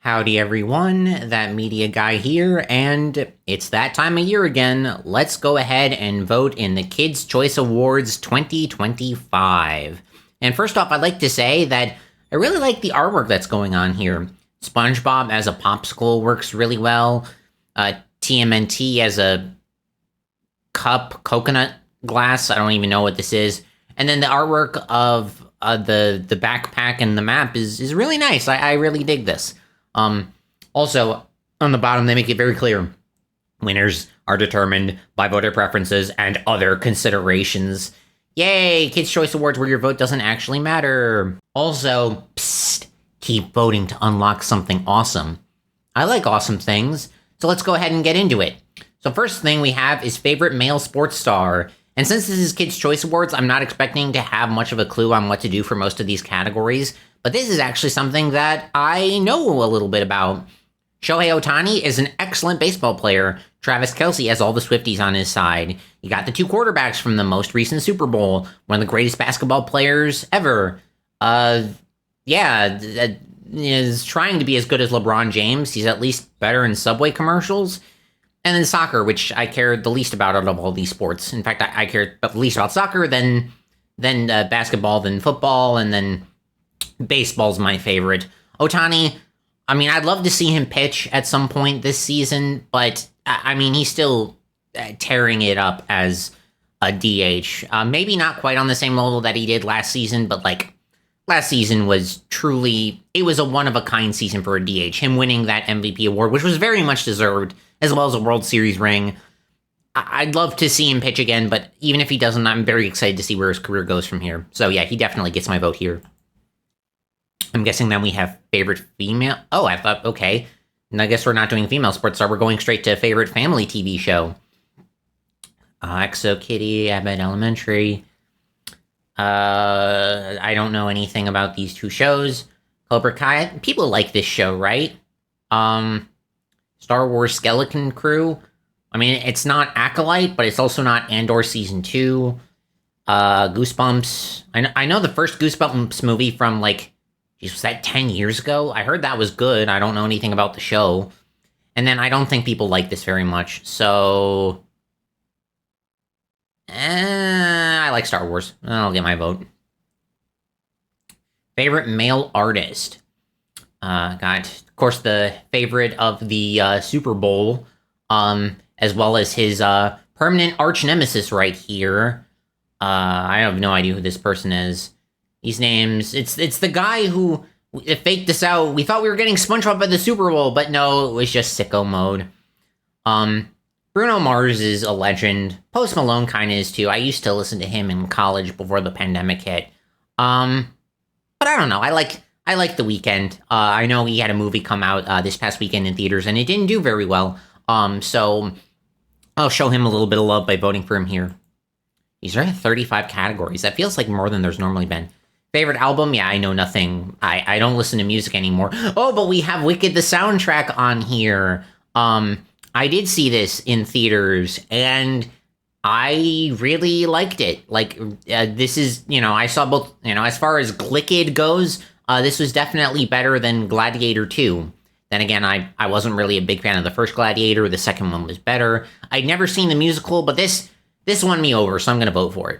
Howdy everyone, that media guy here, and it's that time of year again. Let's go ahead and vote in the Kids' Choice Awards 2025. And first off, I'd like to say that I really like the artwork that's going on here. SpongeBob as a popsicle works really well. TMNT as a cup, coconut glass, I don't even know what this is. And then the artwork of the backpack and the map is really nice. I really dig this. Also, on the bottom, they make it very clear. Winners are determined by voter preferences and other considerations. Yay! Kids' Choice Awards where your vote doesn't actually matter. Also, psst, keep voting to unlock something awesome. I like awesome things, so let's go ahead and get into it. So first thing we have is favorite male sports star. And since this is Kids' Choice Awards, I'm not expecting to have much of a clue on what to do for most of these categories, but this is actually something that I know a little bit about. Shohei Ohtani is an excellent baseball player. Travis Kelce has all the Swifties on his side. You got the two quarterbacks from the most recent Super Bowl, one of the greatest basketball players ever. Is trying to be as good as LeBron James. He's at least better in Subway commercials. And then soccer, which I care the least about out of all these sports. In fact, I care the least about soccer, then basketball, then football, and then baseball's my favorite. Ohtani, I mean, I'd love to see him pitch at some point this season, but I mean, he's still tearing it up as a DH. Maybe not quite on the same level that he did last season, but like last season was truly, it was a one-of-a-kind season for a DH. Him winning that MVP award, which was very much deserved, as well as a World Series ring. I'd love to see him pitch again, but even if he doesn't, I'm very excited to see where his career goes from here. So yeah, he definitely gets my vote here. I'm guessing then we have favorite female. Oh, I thought, okay. And I guess we're not doing female sports star. We're going straight to favorite family TV show. Exo Kitty, Abbott Elementary. I don't know anything about these two shows. Cobra Kai. People like this show, right? Star Wars Skeleton Crew. I mean, it's not Acolyte, but it's also not Andor Season 2. Goosebumps. I know the first Goosebumps movie from, like, geez, was that 10 years ago? I heard that was good. I don't know anything about the show. And then I don't think people like this very much, so I like Star Wars. I'll get my vote. Favorite male artist. Got, of course, the favorite of the Super Bowl, as well as his permanent arch nemesis right here. I have no idea who this person is. These names, it's the guy who faked us out. We thought we were getting SpongeBob at the Super Bowl, but no, it was just sicko mode. Bruno Mars is a legend. Post Malone kind of is too. I used to listen to him in college before the pandemic hit. But I don't know. I like The Weeknd. I know he had a movie come out this past weekend in theaters, and it didn't do very well. So I'll show him a little bit of love by voting for him here. He's right at 35 categories. That feels like more than there's normally been. Favorite album? Yeah, I know nothing. I don't listen to music anymore. Oh, but we have Wicked the soundtrack on here. I did see this in theaters, and I really liked it. Like, this is, I saw both, as far as Glicked goes, this was definitely better than Gladiator 2. Then again, I wasn't really a big fan of the first Gladiator. The second one was better. I'd never seen the musical, but this won me over, so I'm going to vote for it.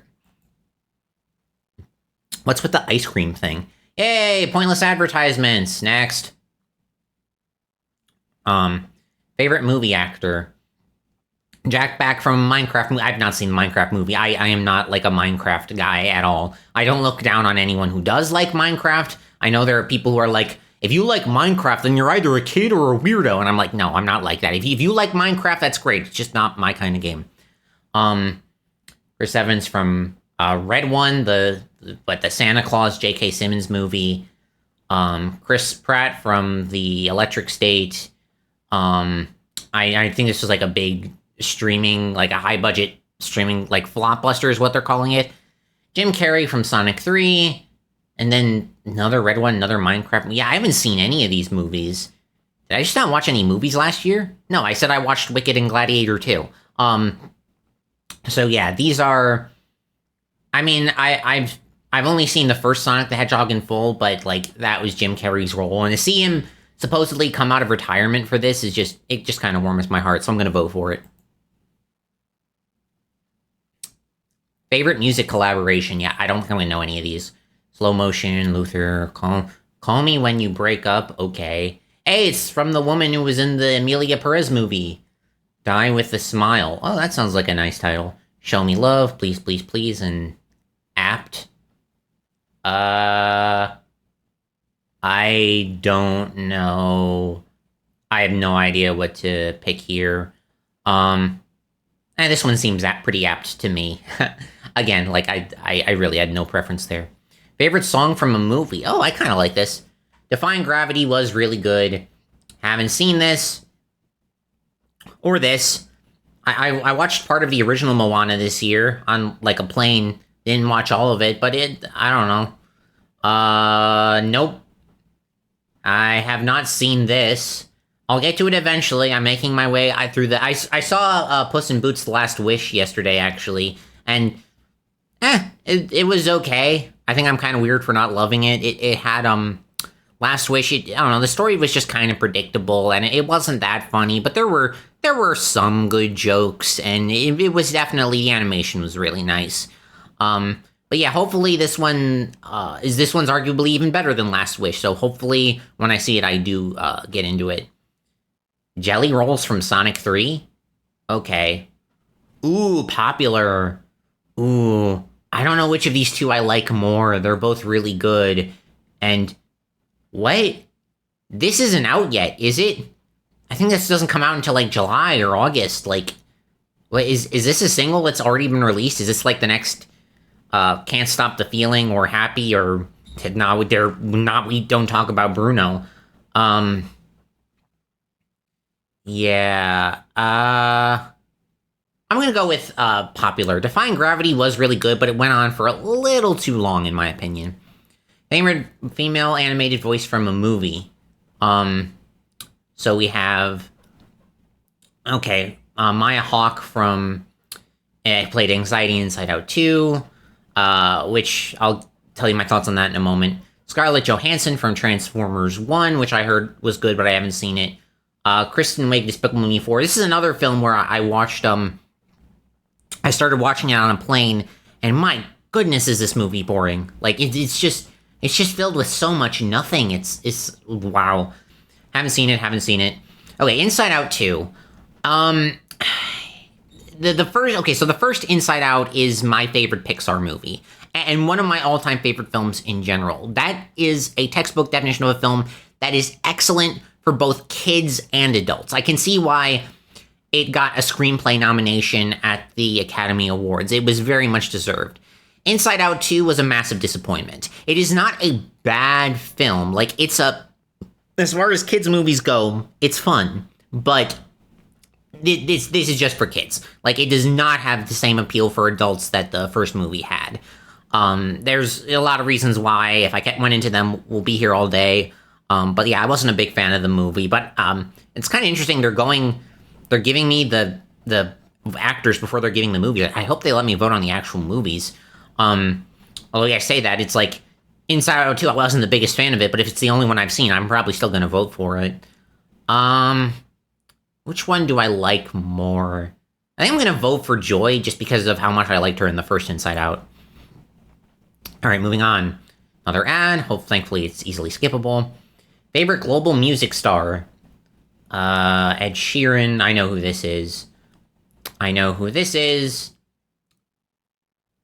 What's with the ice cream thing? Yay, pointless advertisements. Next. Favorite movie actor. Jack Black from Minecraft. I've not seen the Minecraft movie. I am not like a Minecraft guy at all. I don't look down on anyone who does like Minecraft. I know there are people who are like, if you like Minecraft, then you're either a kid or a weirdo. And I'm like, no, I'm not like that. If you like Minecraft, that's great. It's just not my kind of game. Chris Evans from Red One, the Santa Claus J.K. Simmons movie. Chris Pratt from The Electric State. I think this was like a big streaming, like a high budget streaming, like flopbuster is what they're calling it. Jim Carrey from Sonic 3. And then another Red One, another Minecraft. Yeah, I haven't seen any of these movies. Did I just not watch any movies last year? No, I said I watched Wicked and Gladiator 2. So yeah, these are, I mean, I've only seen the first Sonic the Hedgehog in full, but like that was Jim Carrey's role, and to see him supposedly come out of retirement for this it just kind of warms my heart, so I'm gonna vote for it. Favorite music collaboration? Yeah, I don't think I know any of these. Slow Motion, Luther, Call Me When You Break Up. Okay. Hey, it's from the woman who was in the Emilia Perez movie. Die with a Smile. Oh, that sounds like a nice title. Show Me Love, Please, Please, Please, and Apt. I don't know. I have no idea what to pick here. This one seems pretty apt to me. Again, like I really had no preference there. Favorite song from a movie? Oh, I kind of like this. Defying Gravity was really good. Haven't seen this or this. I watched part of the original Moana this year on like a plane. Didn't watch all of it, but I don't know. Nope. I have not seen this. I'll get to it eventually. I'm making my way through the. I saw Puss in Boots: The Last Wish yesterday, actually, and it was okay. I think I'm kind of weird for not loving it. It had Last Wish. I don't know. The story was just kind of predictable, and it wasn't that funny. But there were some good jokes, and it was definitely, the animation was really nice. But yeah, hopefully this one's arguably even better than Last Wish. So hopefully when I see it, I do get into it. Jelly Rolls from Sonic 3? Okay. Ooh, Popular. Ooh, I don't know which of these two I like more. They're both really good. And what? This isn't out yet, is it? I think this doesn't come out until like July or August. Like, what is this a single that's already been released? Is this like the next Can't Stop the Feeling or Happy or we don't talk about Bruno. Yeah. I'm gonna go with Popular. Defying Gravity was really good, but it went on for a little too long, in my opinion. Favorite female animated voice from a movie. So we have Maya Hawke from played Anxiety Inside Out 2, which I'll tell you my thoughts on that in a moment. Scarlett Johansson from Transformers 1, which I heard was good, but I haven't seen it. Kristen Wiig, Despicable Me 4. This is another film where I watched, I started watching it on a plane, and my goodness, is this movie boring. Like, it's just filled with so much nothing. It's wow. Haven't seen it. Okay, Inside Out 2. The first Inside Out is my favorite Pixar movie, and one of my all-time favorite films in general. That is a textbook definition of a film that is excellent for both kids and adults. I can see why it got a screenplay nomination at the Academy Awards. It was very much deserved. Inside Out 2 was a massive disappointment. It is not a bad film. Like, as far as kids' movies go, it's fun, but this is just for kids. Like, it does not have the same appeal for adults that the first movie had. There's a lot of reasons why. If I went into them, we'll be here all day. But yeah, I wasn't a big fan of the movie. But it's kind of interesting. They're giving me the actors before they're giving the movie. I hope they let me vote on the actual movies. Although I say that, it's like Inside Out 2, I wasn't the biggest fan of it, but if it's the only one I've seen, I'm probably still going to vote for it. Which one do I like more? I think I'm going to vote for Joy just because of how much I liked her in the first Inside Out. All right, moving on. Another ad. Thankfully, it's easily skippable. Favorite global music star? Ed Sheeran. I know who this is.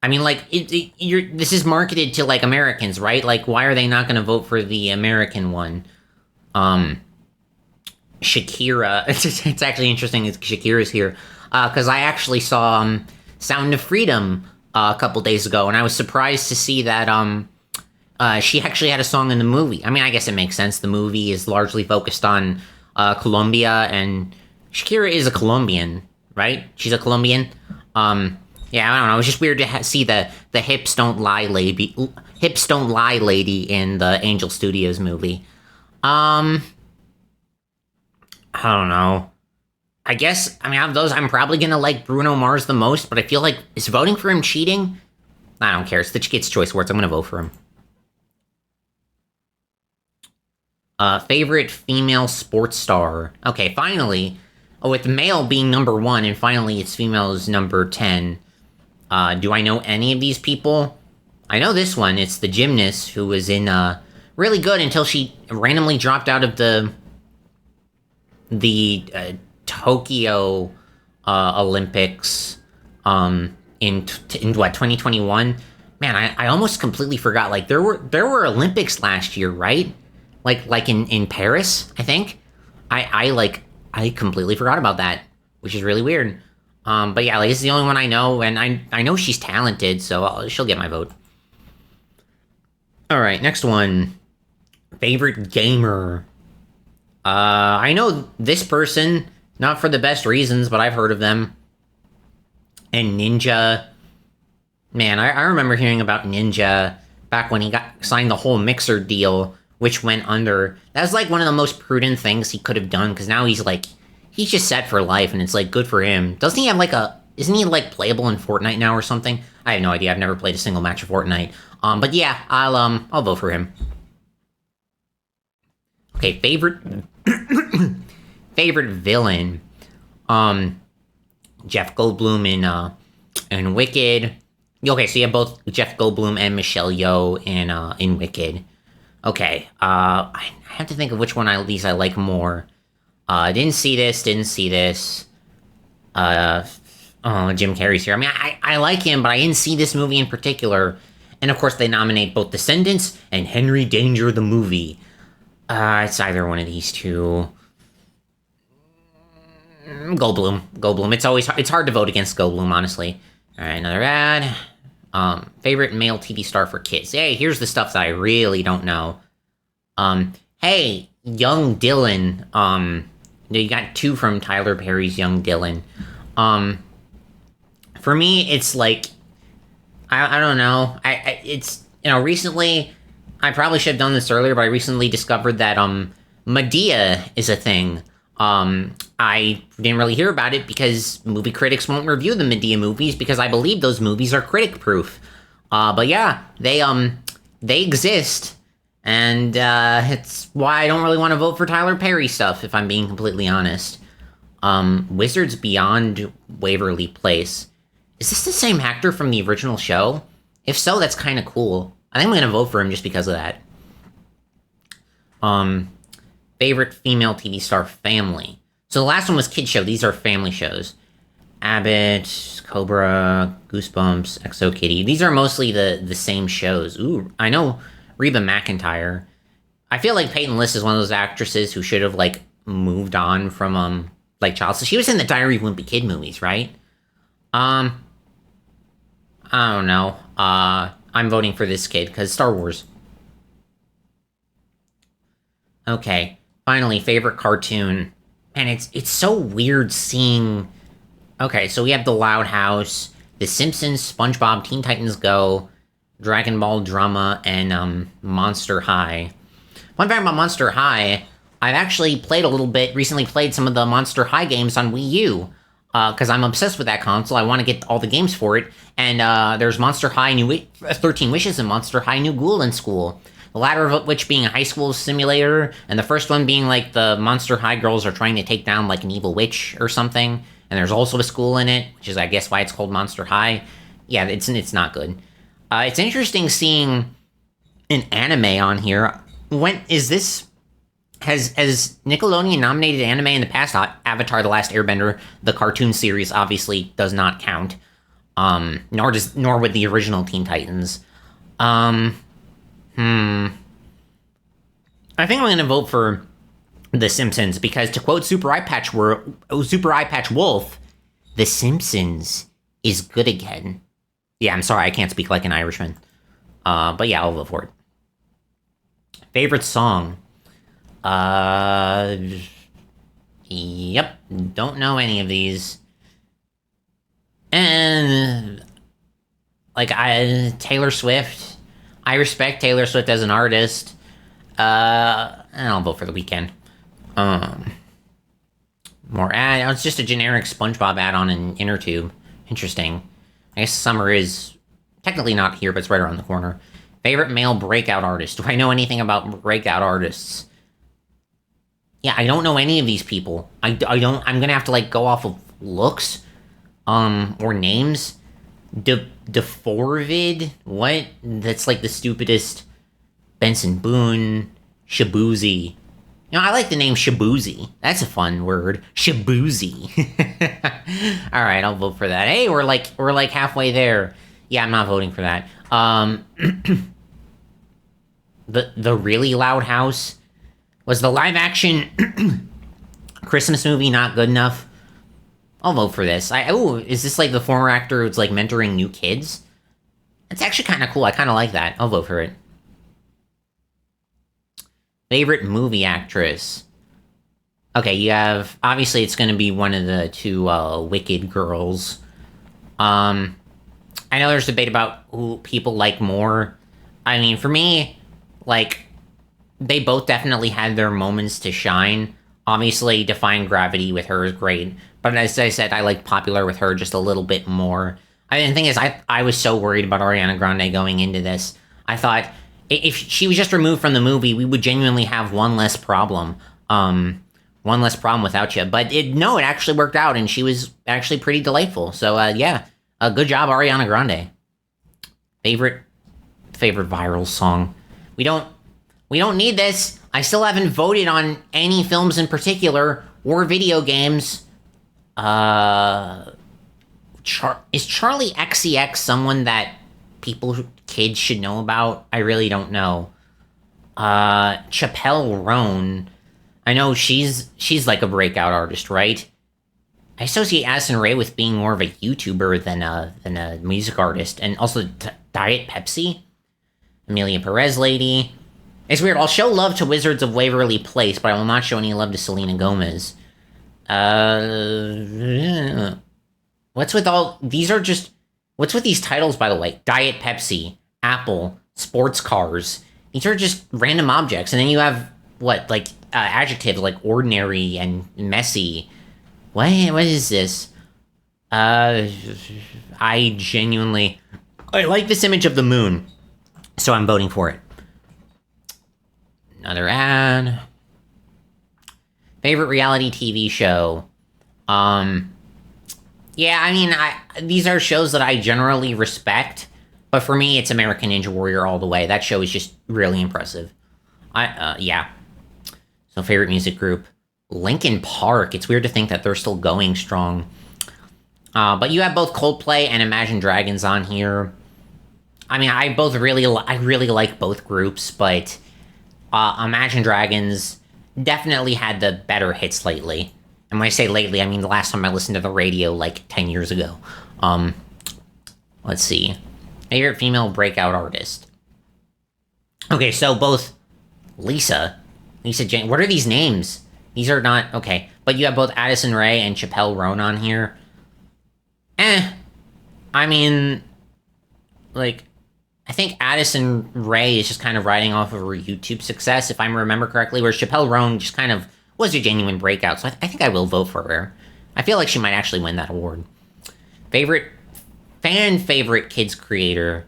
I mean, like, this is marketed to, like, Americans, right? Like, why are they not going to vote for the American one? Shakira. It's actually interesting that Shakira's here, because I actually saw Sound of Freedom a couple days ago, and I was surprised to see that she actually had a song in the movie. I mean, I guess it makes sense. The movie is largely focused on Colombia, and Shakira is a Colombian, right? She's a Colombian. Yeah, I don't know. It was just weird to see the hips don't lie lady in the Angel Studios movie. I don't know. I guess, I mean, out of those, I'm probably gonna like Bruno Mars the most, but I feel like, is voting for him cheating? I don't care. It's the Kids' Choice Awards. I'm gonna vote for him. Favorite female sports star. Okay, finally. Oh, with male being number one, and finally it's female is number 10. Do I know any of these people? I know this one. It's the gymnast who was in really good until she randomly dropped out of the Tokyo Olympics in what 2021. Man, I almost completely forgot. Like there were Olympics last year, right? Like in Paris, I think. I completely forgot about that, which is really weird. But yeah, like this is the only one I know, and I know she's talented, so she'll get my vote. All right, next one. Favorite gamer. I know this person, not for the best reasons, but I've heard of them. And Ninja. Man, I remember hearing about Ninja back when he got signed the whole Mixer deal, which went under. That was like one of the most prudent things he could have done, because now he's just set for life, and it's like good for him. Doesn't he have like isn't he like playable in Fortnite now or something? I have no idea. I've never played a single match of Fortnite. But yeah, I'll vote for him. Okay, favorite villain. Jeff Goldblum in Wicked. Okay, so you have both Jeff Goldblum and Michelle Yeoh in Wicked. Okay, I have to think of which one of these I like more. Didn't see this. Oh, Jim Carrey's here. I mean, I like him, but I didn't see this movie in particular. And of course, they nominate both Descendants and Henry Danger the movie. It's either one of these two. Goldblum. It's hard to vote against Goldblum, honestly. All right, another ad. Favorite male TV star for kids. Hey, here's the stuff that I really don't know. Hey, Young Dylan. You got two from Tyler Perry's Young Dylan. For me, it's like, I don't know. It's, recently, I probably should have done this earlier, but I recently discovered that, Medea is a thing. I didn't really hear about it because movie critics won't review the Medea movies because I believe those movies are critic proof. But yeah, they exist. And, it's why I don't really want to vote for Tyler Perry stuff, if I'm being completely honest. Wizards Beyond Waverly Place. Is this the same actor from the original show? If so, that's kind of cool. I think I'm gonna vote for him just because of that. Favorite female TV star family. So the last one was Kid Show. These are family shows. Abbott, Cobra, Goosebumps, Exo Kitty. These are mostly the same shows. Ooh, I know Reba McEntire. I feel like Peyton List is one of those actresses who should have like moved on from Child. So she was in the Diary of Wimpy Kid movies, right? I don't know. I'm voting for this kid because Star Wars. Okay, finally, favorite cartoon. And it's so weird seeing. Okay, so we have The Loud House, The Simpsons, SpongeBob, Teen Titans Go, Dragon Ball Drama, and Monster High. One fact about Monster High, I've actually played a little bit, recently played some of the Monster High games on Wii U, because I'm obsessed with that console. I want to get all the games for it, and there's Monster High 13 Wishes and Monster High New Ghoul in School. The latter of which being a high school simulator, and the first one being like the Monster High girls are trying to take down like an evil witch or something, and there's also a school in it, which is I guess why it's called Monster High. Yeah, it's not good. It's interesting seeing an anime on here. When is this? Has Nickelodeon nominated anime in the past? Avatar: The Last Airbender, the cartoon series, obviously does not count. Nor with the original Teen Titans. I think I'm going to vote for The Simpsons because, to quote Super Eye Patch Wolf, The Simpsons is good again. Yeah, I'm sorry, I can't speak like an Irishman. But yeah, I'll vote for it. Favorite song? Yep, don't know any of these. And Taylor Swift. I respect Taylor Swift as an artist. And I'll vote for The Weeknd. More ad. It's just a generic SpongeBob ad on an inner tube. Interesting. I guess summer is technically not here, but it's right around the corner. Favorite male breakout artist. Do I know anything about breakout artists? Yeah, I don't know any of these people. I don't. I'm gonna have to like go off of looks, or names. DeForvid? What? That's like the stupidest. Benson Boone, Shabuzi. I like the name Shabuzi. That's a fun word. Shabuzi. All right, I'll vote for that. Hey, we're like halfway there. Yeah, I'm not voting for that. The really loud house. Was the live action Christmas movie not good enough? I'll vote for this. Is this like the former actor who's like mentoring new kids? It's actually kind of cool. I kind of like that. I'll vote for it. Favorite movie actress. Okay, you have obviously it's going to be one of the two Wicked girls. I know there's debate about who people like more. I mean, for me, like they both definitely had their moments to shine. Obviously, Defying Gravity with her is great, but as I said, I like Popular with her just a little bit more. I mean, the thing is, I was so worried about Ariana Grande going into this. I thought if she was just removed from the movie, we would genuinely have one less problem. One less problem without you. But no, it actually worked out, and she was actually pretty delightful. So yeah, good job, Ariana Grande. Favorite viral song. We don't need this. I still haven't voted on any films in particular or video games. Is Charlie XCX someone that kids should know about? I really don't know. Chappelle Roan. I know she's like a breakout artist, right? I associate Addison Rae with being more of a YouTuber than a music artist, and also Diet Pepsi. Amelia Perez lady. It's weird. I'll show love to Wizards of Waverly Place, but I will not show any love to Selena Gomez. What's with all these? What's with these titles, by the way? Diet Pepsi, Apple, sports cars. These are just random objects, and then you have adjectives like ordinary and messy. What is this? I like this image of the moon, so I'm voting for it. Another ad. Favorite reality TV show. Yeah, I mean, these are shows that I generally respect, but for me, it's American Ninja Warrior all the way. That show is just really impressive. Yeah. So, favorite music group. Linkin Park. It's weird to think that they're still going strong. But you have both Coldplay and Imagine Dragons on here. I mean, I really like both groups, but Imagine Dragons definitely had the better hits lately. And when I say lately, I mean the last time I listened to the radio, like 10 years ago. Let's see. Favorite female breakout artist. Okay, so both Lisa Jane. What are these names? These are not okay. But you have both Addison Rae and Chappelle Roan on here. I mean, like, I think Addison Rae is just kind of riding off of her YouTube success, if I remember correctly, whereas Chappelle Roan just kind of was a genuine breakout, so I think I will vote for her. I feel like she might actually win that award. Favorite kids creator.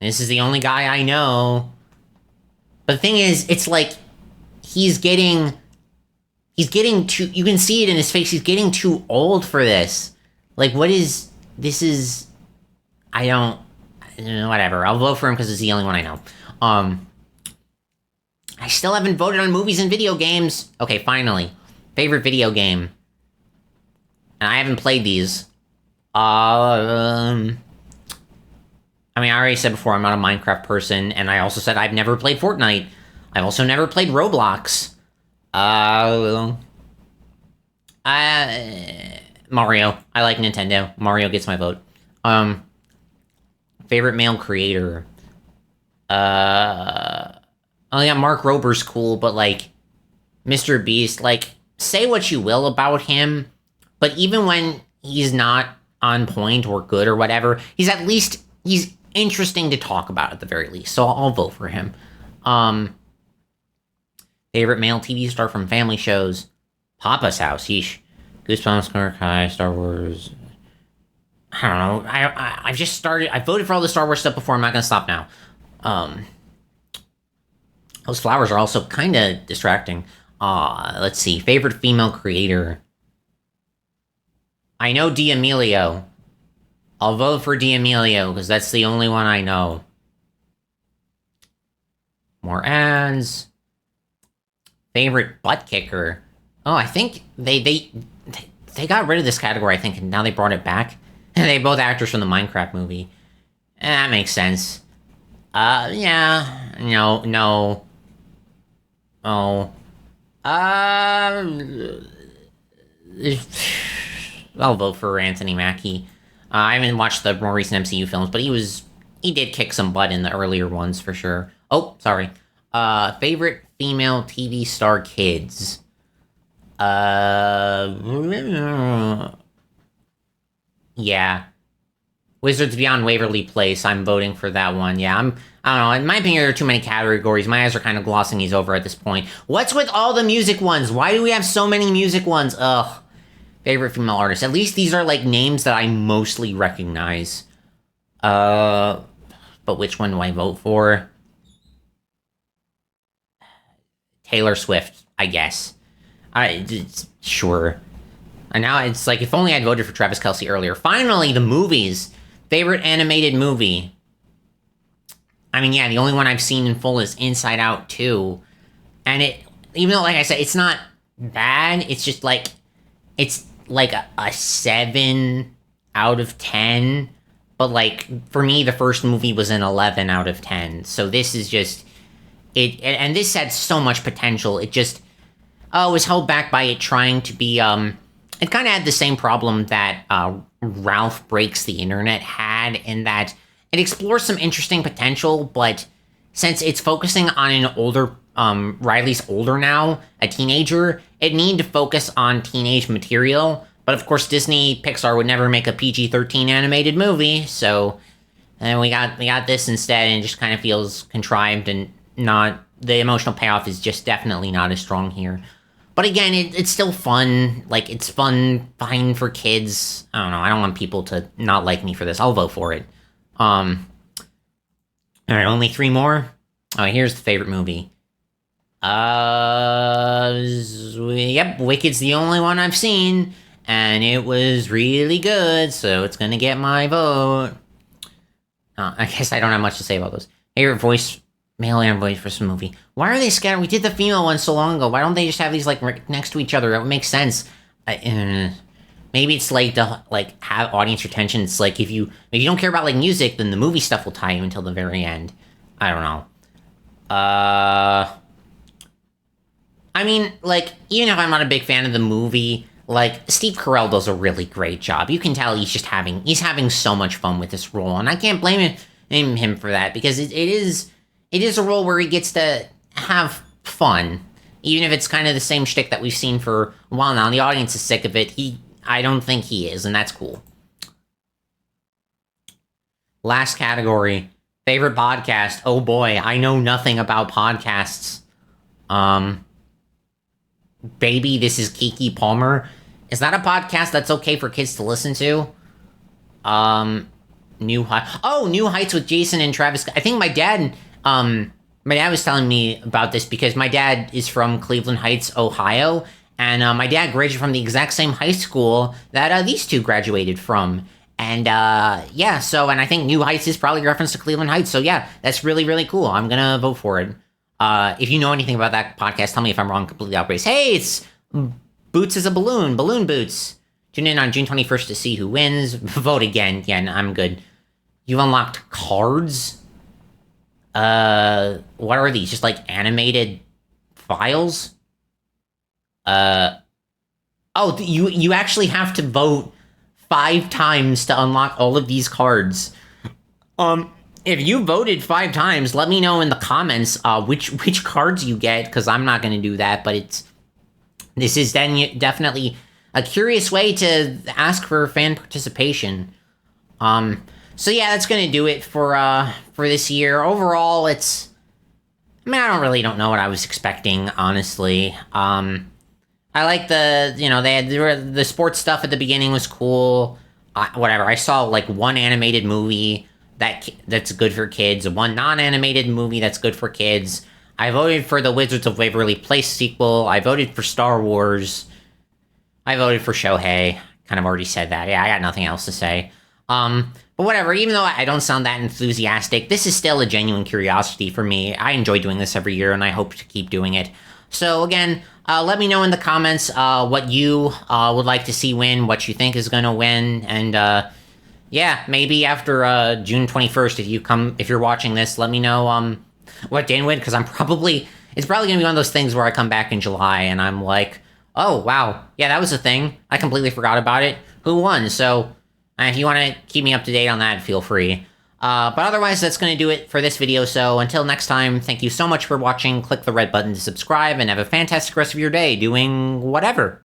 This is the only guy I know. But the thing is, it's like, he's getting too, you can see it in his face, he's getting too old for this. Like, this is, whatever. I'll vote for him because it's the only one I know. I still haven't voted on movies and video games. Okay, finally. Favorite video game. And I haven't played these. I already said before, I'm not a Minecraft person, and I also said I've never played Fortnite. I've also never played Roblox. Mario. I like Nintendo. Mario gets my vote. Favorite male creator. Oh yeah, Mark Rober's cool, but like, Mr. Beast, like, say what you will about him, but even when he's not on point or good or whatever, he's interesting to talk about at the very least, so I'll vote for him. Favorite male TV star from family shows. Papa's House, yeesh. Goosebumps, Cobra Kai, Star Wars. I don't know. I've just started. I voted for all the Star Wars stuff before. I'm not gonna stop now. Those flowers are also kind of distracting. Let's see. Favorite female creator. I know D'Amelio. I'll vote for D'Amelio because that's the only one I know. More ads. Favorite butt kicker. Oh, I think they got rid of this category, I think, and now they brought it back. And they both actors from the Minecraft movie. That makes sense. Yeah. No. Oh. I'll vote for Anthony Mackie. I haven't watched the more recent MCU films, but he did kick some butt in the earlier ones for sure. Oh, sorry. Favorite female TV star kids. Yeah. Wizards Beyond Waverly Place. I'm voting for that one. Yeah, I don't know. In my opinion, there are too many categories. My eyes are kind of glossing these over at this point. What's with all the music ones? Why do we have so many music ones? Ugh. Favorite female artist. At least these are like names that I mostly recognize. But which one do I vote for? Taylor Swift, I guess. Sure. And now it's like, if only I'd voted for Travis Kelce earlier. Finally, the movies. Favorite animated movie. I mean, yeah, the only one I've seen in full is Inside Out 2. And even though, like I said, it's not bad, it's just like, it's like a 7 out of 10. But like, for me, the first movie was an 11 out of 10. So this is just, and this had so much potential. It just, was held back by it trying to be, it kind of had the same problem that Ralph Breaks the Internet had, in that it explores some interesting potential, but since it's focusing on an older, Riley's older now, a teenager, it needed to focus on teenage material. But of course, Disney Pixar would never make a PG-13 animated movie, so we got this instead, and it just kind of feels contrived, and not, the emotional payoff is just definitely not as strong here. But again, it's still fun. Like, it's fun, fine for kids. I don't know. I don't want people to not like me for this. I'll vote for it. All right, only 3 more. Oh, here's the favorite movie. Yep, Wicked's the only one I've seen, and it was really good, so it's gonna get my vote. I guess I don't have much to say about those. Favorite voice. Male and voice for some movie. Why are they scattered? We did the female one so long ago. Why don't they just have these like right next to each other? That would make sense. Maybe it's like to like have audience retention. It's like if you don't care about like music, then the movie stuff will tie you until the very end. I don't know. I mean, like, even if I'm not a big fan of the movie, like, Steve Carell does a really great job. You can tell he's having so much fun with this role, and I can't blame him for that, because it is a role where he gets to have fun, even if it's kind of the same shtick that we've seen for a while now, and the audience is sick of it. I don't think he is, and that's cool. Last category, favorite podcast. Oh boy, I know nothing about podcasts. Baby, This is Kiki Palmer. Is that a podcast that's okay for kids to listen to? New Heights with Jason and Travis. I think my dad was telling me about this because my dad is from Cleveland Heights, Ohio, and my dad graduated from the exact same high school that these two graduated from. And and I think New Heights is probably a reference to Cleveland Heights. So yeah, that's really, really cool. I'm gonna vote for it. If you know anything about that podcast, tell me if I'm wrong, completely outrageous. Hey, it's Boots is a Balloon Boots. Tune in on June 21st to see who wins. Vote again. Yeah, I'm good. You've unlocked cards? What are these? Just like animated files? You actually have to vote 5 times to unlock all of these cards. If you voted 5 times, let me know in the comments which cards you get, because I'm not going to do that, but this is then definitely a curious way to ask for fan participation. So yeah, that's going to do it for this year. Overall, I don't know what I was expecting, honestly. I like the sports stuff at the beginning was cool. Whatever, I saw like one animated movie that's good for kids, one non-animated movie that's good for kids. I voted for the Wizards of Waverly Place sequel. I voted for Star Wars. I voted for Shohei. Kind of already said that. Yeah, I got nothing else to say. But whatever, even though I don't sound that enthusiastic, this is still a genuine curiosity for me. I enjoy doing this every year, and I hope to keep doing it. So again, let me know in the comments what you would like to see win, what you think is going to win, and yeah, maybe after June 21st, if you're watching this, let me know what didn't win, because it's probably going to be one of those things where I come back in July and I'm like, oh wow, yeah, that was a thing. I completely forgot about it. Who won? So if you want to keep me up to date on that, feel free. But otherwise, that's going to do it for this video. So until next time, thank you so much for watching. Click the red button to subscribe, and have a fantastic rest of your day doing whatever.